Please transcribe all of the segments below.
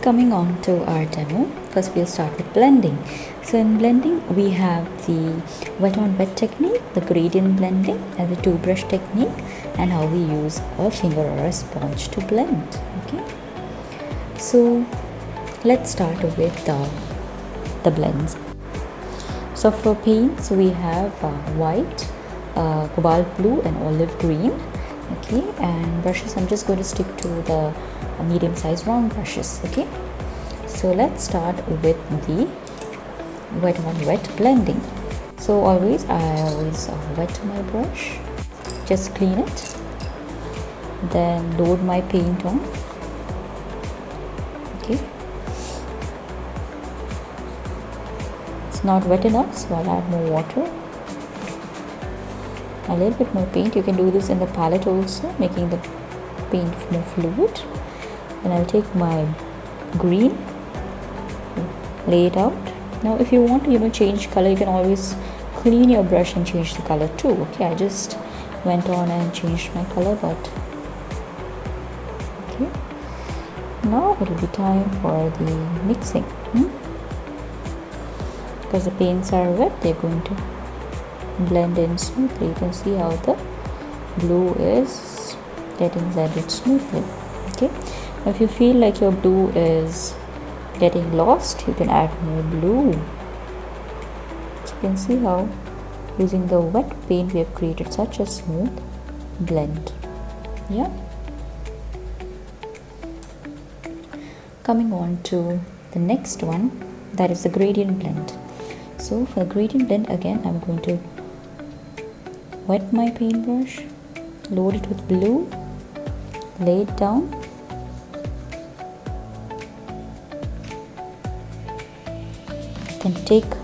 Coming on to our demo, first we'll start with blending. So in blending, we have the wet on wet technique, the gradient blending, and the two brush technique, and how we use a finger or a sponge to blend. Okay, so let's start with the blends. So for paints, we have white, cobalt blue, and olive green. Okay, and brushes, I'm just going to stick to the medium sized round brushes. Okay, so let's start with the wet on wet blending. So I always wet my brush, just clean it, then load my paint on. Okay, it's not wet enough, so I'll add more water, a little bit more paint. You can do this in the palette also, making the paint more fluid. Then I'll take my green, lay it out. Now if you want to change color, you can always clean your brush and change the color too. Okay, I just went on and changed my color, but okay, now it will be time for the mixing. Because the paints are wet, they're going to blend in smoothly. You can see how the blue is getting blended smoothly. Okay, if you feel like your blue is getting lost, you can add more blue. So you can see how using the wet paint we have created such a smooth blend. Yeah, coming on to the next one, that is the gradient blend. So for the gradient blend, again I'm going to wet my paintbrush, load it with blue, lay it down, then take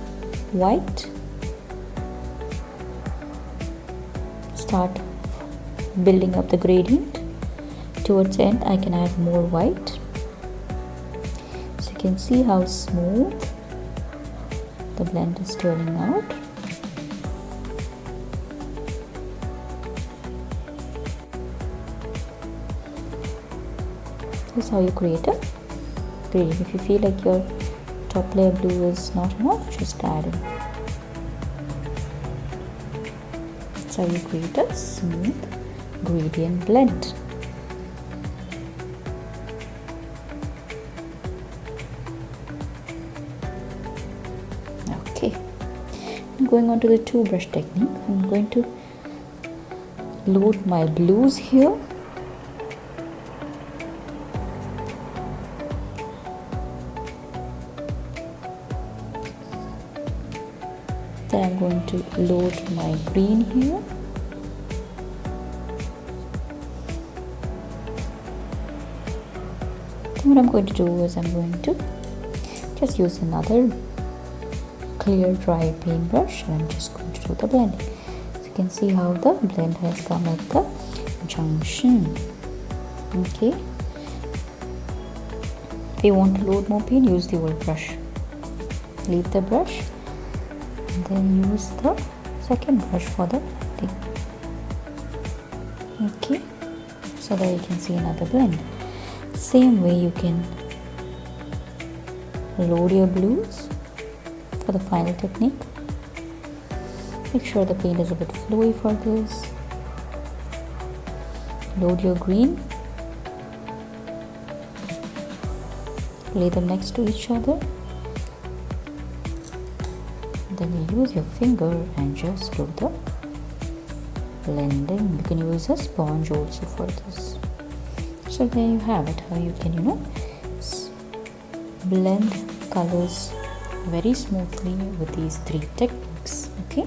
white, start building up the gradient. Towards the end I can add more white. So you can see how smooth the blend is turning out. This is how you create a gradient. If you feel like your top layer blue is not enough, just add in. That's how you create a smooth gradient blend. Okay, I'm going on to the two brush technique. I'm going to load my blues here. Then I'm going to load my green here. Then what I'm going to do is I'm going to just use another clear dry paintbrush, and I'm just going to do the blending. So you can see how the blend has come at the junction. Okay, if you want to load more paint, use the old brush. Leave the brush, then use the second brush for the blending. Okay, so that you can see another blend. Same way you can load your blues for the final technique. Make sure the paint is a bit flowy for this. Load your green, lay them next to each other. Then you use your finger and just do the blending. You can use a sponge also for this. So there you have it, how you can blend colors very smoothly with these three techniques. Okay.